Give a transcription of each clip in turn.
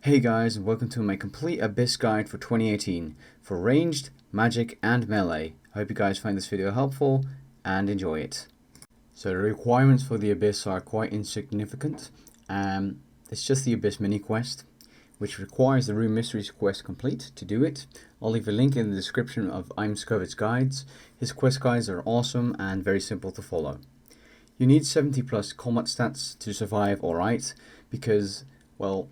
Hey guys, and welcome to my complete Abyss guide for 2018 for ranged, magic and melee. I hope you guys find this video helpful and enjoy it. So the requirements for the Abyss are quite insignificant. It's just the Abyss mini quest, which requires the Rune Mysteries quest complete to do it. I'll leave a link in the description of Imscovet's guides. His quest guides are awesome and very simple to follow. You need 70 plus combat stats to survive alright, because, well,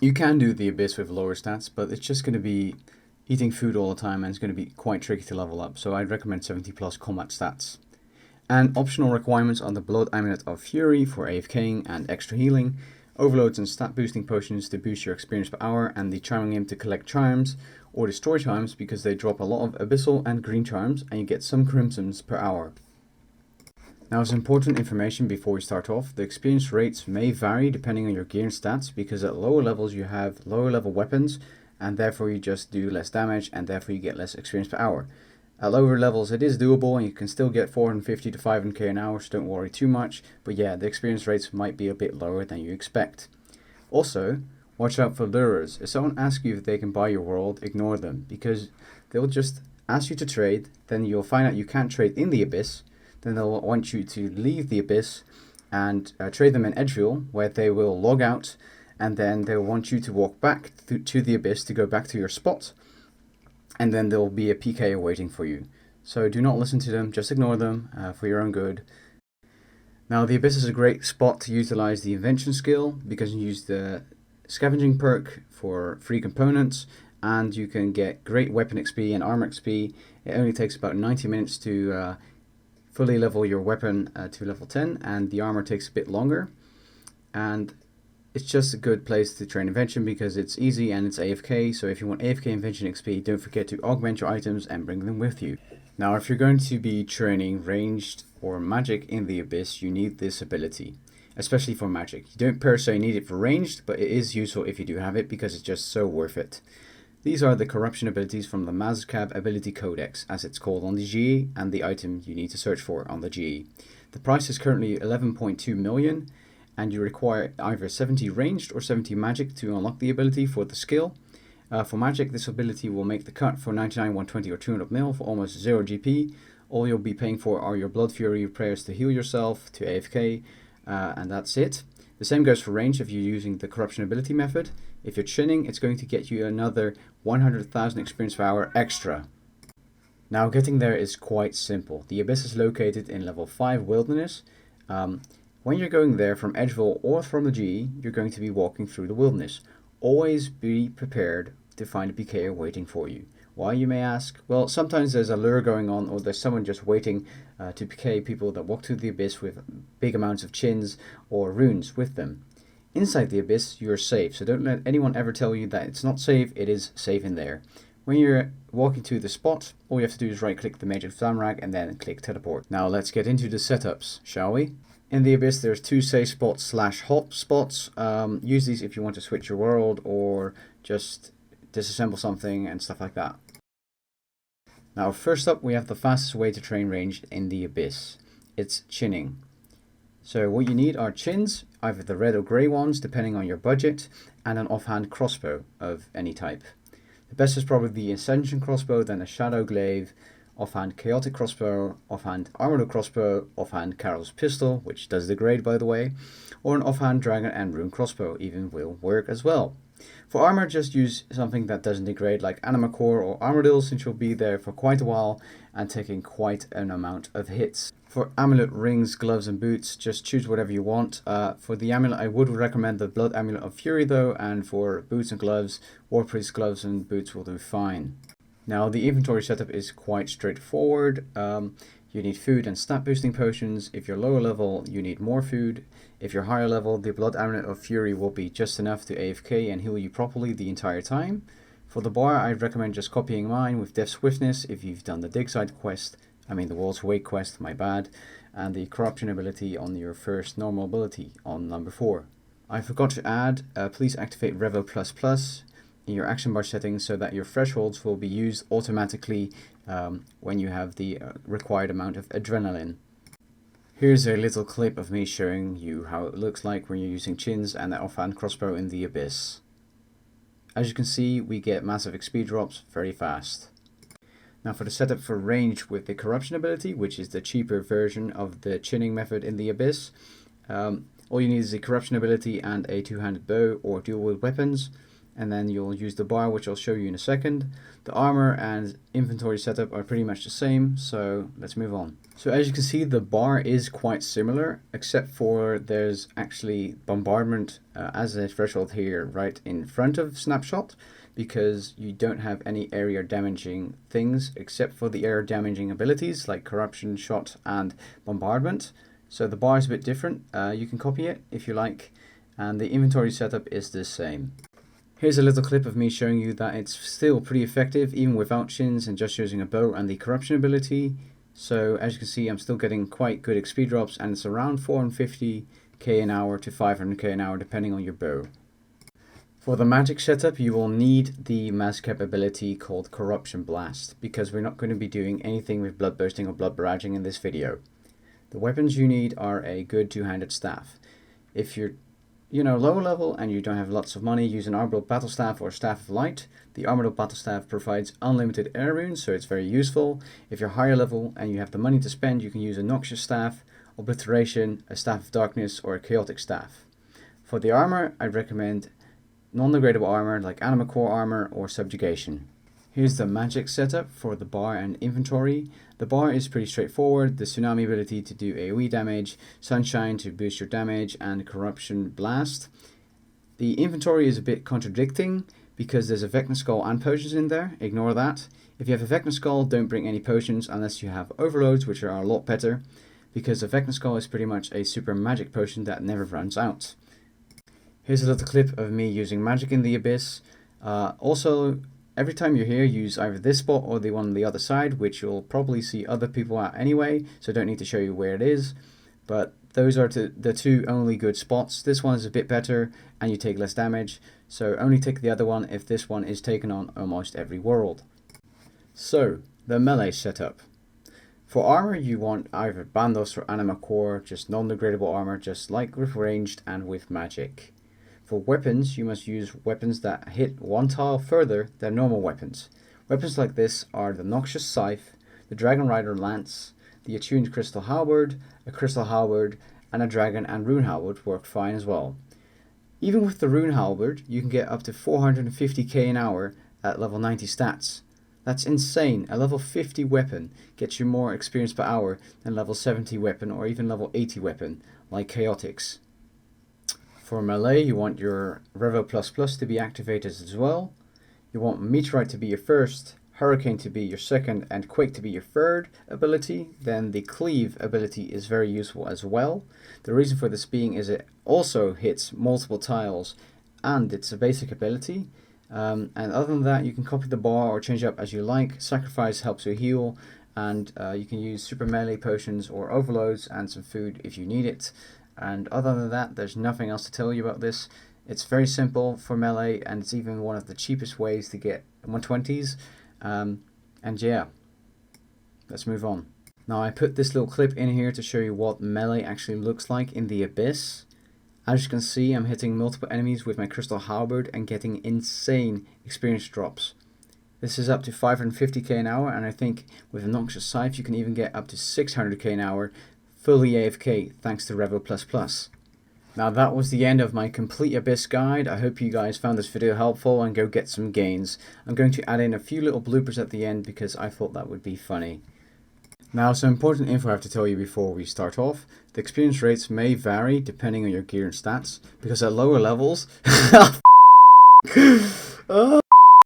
you can do the Abyss with lower stats, but it's just going to be eating food all the time and it's going to be quite tricky to level up, so I'd recommend 70 plus combat stats. And optional requirements are the Blood Amulet of Fury for AFKing and extra healing, overloads and stat boosting potions to boost your experience per hour, and the Charming Imp to collect charms or destroy charms because they drop a lot of abyssal and green charms and you get some crimsons per hour. Now, as important information before we start off, the experience rates may vary depending on your gear and stats, because at lower levels you have lower level weapons and therefore you just do less damage and therefore you get less experience per hour. At lower levels it is doable and you can still get 450 to 500k an hour, so don't worry too much, but yeah, the experience rates might be a bit lower than you expect. Also, watch out for lurers. If someone asks you if they can buy your world, ignore them, because they'll just ask you to trade, then you'll find out you can't trade in the Abyss. Then they'll want you to leave the Abyss and trade them in Edgeville, where they will log out, and then they'll want you to walk back to the Abyss to go back to your spot, and then there will be a PK waiting for you. So do not listen to them, just ignore them for your own good. Now, the Abyss is a great spot to utilize the invention skill, because you use the scavenging perk for free components, and you can get great weapon XP and armor XP. It only takes about 90 minutes to fully level your weapon to level 10, and the armor takes a bit longer. And it's just a good place to train invention because it's easy and it's AFK, so if you want AFK invention XP, don't forget to augment your items and bring them with you. Now, if you're going to be training ranged or magic in the Abyss, you need this ability, especially for magic. You don't per se need it for ranged, but it is useful if you do have it because it's just so worth it. These are the corruption abilities from the Mazcab Ability Codex, as it's called on the GE, and the item you need to search for on the GE. The price is currently 11.2 million, and you require either 70 ranged or 70 magic to unlock the ability for the skill. For magic, this ability will make the cut for 99, 120 or 200 mil for almost 0 GP. All you'll be paying for are your Blood Fury prayers to heal yourself, to AFK, and that's it. The same goes for range if you're using the corruption ability method. If you're chinning, it's going to get you another 100,000 experience per hour extra. Now, getting there is quite simple. The Abyss is located in level 5 Wilderness. When you're going there from Edgeville or from the GE, you're going to be walking through the wilderness. Always be prepared to find a PKer waiting for you. Why, you may ask? Well, sometimes there's a lure going on, or there's someone just waiting to PK people that walk through the Abyss with big amounts of chins or runes with them. Inside the Abyss, you're safe, so don't let anyone ever tell you that it's not safe. It is safe in there. When you're walking to the spot, all you have to do is right-click the Magic Flamrag and then click Teleport. Now let's get into the setups, shall we? In the Abyss, there's 2 safe spots / hot spots. Use these if you want to switch your world or just disassemble something and stuff like that. Now, first up, we have the fastest way to train range in the Abyss. It's chinning. So what you need are chins, either the red or grey ones, depending on your budget, and an offhand crossbow of any type. The best is probably the Ascension crossbow, then a Shadow Glaive, offhand Chaotic crossbow, offhand Armored crossbow, offhand Carol's pistol, which does degrade by the way, or an offhand Dragon and Rune crossbow even will work as well. For armor, just use something that doesn't degrade, like Anima Core or Armadillo, since you'll be there for quite a while and taking quite an amount of hits. For amulet, rings, gloves and boots, just choose whatever you want. For the amulet, I would recommend the Blood Amulet of Fury though, and for boots and gloves, War Priest gloves and boots will do fine. Now, the inventory setup is quite straightforward. You need food and stat boosting potions. If you're lower level, you need more food. If you're higher level, the Blood Amulet of Fury will be just enough to AFK and heal you properly the entire time. For the bar, I'd recommend just copying mine with Death Swiftness if you've done the Dig Site quest. The World's Wake quest, my bad. And the Corruption ability on your first normal ability on number 4. I forgot to add, please activate Revo++ in your action bar settings so that your thresholds will be used automatically when you have the required amount of adrenaline. Here's a little clip of me showing you how it looks like when you're using chins and the offhand crossbow in the Abyss. as you can see, we get massive XP drops very fast. Now for the setup for range with the corruption ability, which is the cheaper version of the chinning method in the Abyss, all you need is the corruption ability and a two-handed bow or dual wield weapons, and then you'll use the bar, which I'll show you in a second. The armor and inventory setup are pretty much the same, so let's move on. So as you can see, the bar is quite similar, except for there's actually bombardment as a threshold here right in front of snapshot, because you don't have any area damaging things except for the area damaging abilities like corruption, shot and bombardment. So the bar is a bit different. You can copy it if you like, and the inventory setup is the same. Here's a little clip of me showing you that it's still pretty effective even without chins and just using a bow and the corruption ability. So as you can see, I'm still getting quite good XP drops, and it's around 450k an hour to 500k an hour depending on your bow. For the magic setup, you will need the Runescape ability called Corruption Blast, because we're not going to be doing anything with blood bursting or blood barraging in this video. The weapons you need are a good two-handed staff. If you're lower level and you don't have lots of money, use an Armored Battle Staff or Staff of Light. The Armored Battle Staff provides unlimited air runes, so it's very useful. If you're higher level and you have the money to spend, you can use a Noxious Staff, Obliteration, a Staff of Darkness, or a Chaotic Staff. For the armor, I'd recommend non-degradable armor like Anima Core armor or Subjugation. Here's the magic setup for the bar and inventory. The bar is pretty straightforward. The Tsunami ability to do AoE damage, Sunshine to boost your damage, and Corruption Blast. The inventory is a bit contradicting because there's a Vecna Skull and potions in there. Ignore that. If you have a Vecna Skull, don't bring any potions unless you have overloads, which are a lot better, because the Vecna Skull is pretty much a super magic potion that never runs out. Here's a little clip of me using magic in the Abyss. Also, every time you're here, use either this spot or the one on the other side, which you'll probably see other people at anyway, so don't need to show you where it is. But those are the two only good spots. This one is a bit better and you take less damage, so only take the other one if this one is taken on almost every world. So, the melee setup. For armor, you want either Bandos or Anima Core, just non-degradable armor, just like with ranged and with magic. For weapons, you must use weapons that hit one tile further than normal weapons. Weapons like this are the Noxious Scythe, the Dragon Rider Lance, the Attuned Crystal Halberd, a Crystal Halberd, and a Dragon and Rune Halberd work fine as well. Even with the Rune Halberd, you can get up to 450k an hour at level 90 stats. That's insane. A level 50 weapon gets you more experience per hour than level 70 weapon or even level 80 weapon like Chaotix. For melee, you want your Revo++ to be activated as well. You want Meteorite to be your first, Hurricane to be your second, and Quake to be your third ability. Then the Cleave ability is very useful as well. The reason for this being is it also hits multiple tiles and it's a basic ability. And other than that, you can copy the bar or change it up as you like. Sacrifice helps you heal, and you can use super melee potions or overloads and some food if you need it. And other than that, there's nothing else to tell you about this. It's very simple for melee, and it's even one of the cheapest ways to get 120s. And yeah, let's move on. Now I put this little clip in here to show you what melee actually looks like in the Abyss. As you can see, I'm hitting multiple enemies with my Crystal Halberd and getting insane experience drops. This is up to 550k an hour, and I think with a Noxious Scythe you can even get up to 600k an hour fully AFK thanks to Revo++. Now that was the end of my complete Abyss guide. I hope you guys found this video helpful and go get some gains. I'm going to add in a few little bloopers at the end because I thought that would be funny. Now, some important info I have to tell you before we start off. The experience rates may vary depending on your gear and stats, because at lower levels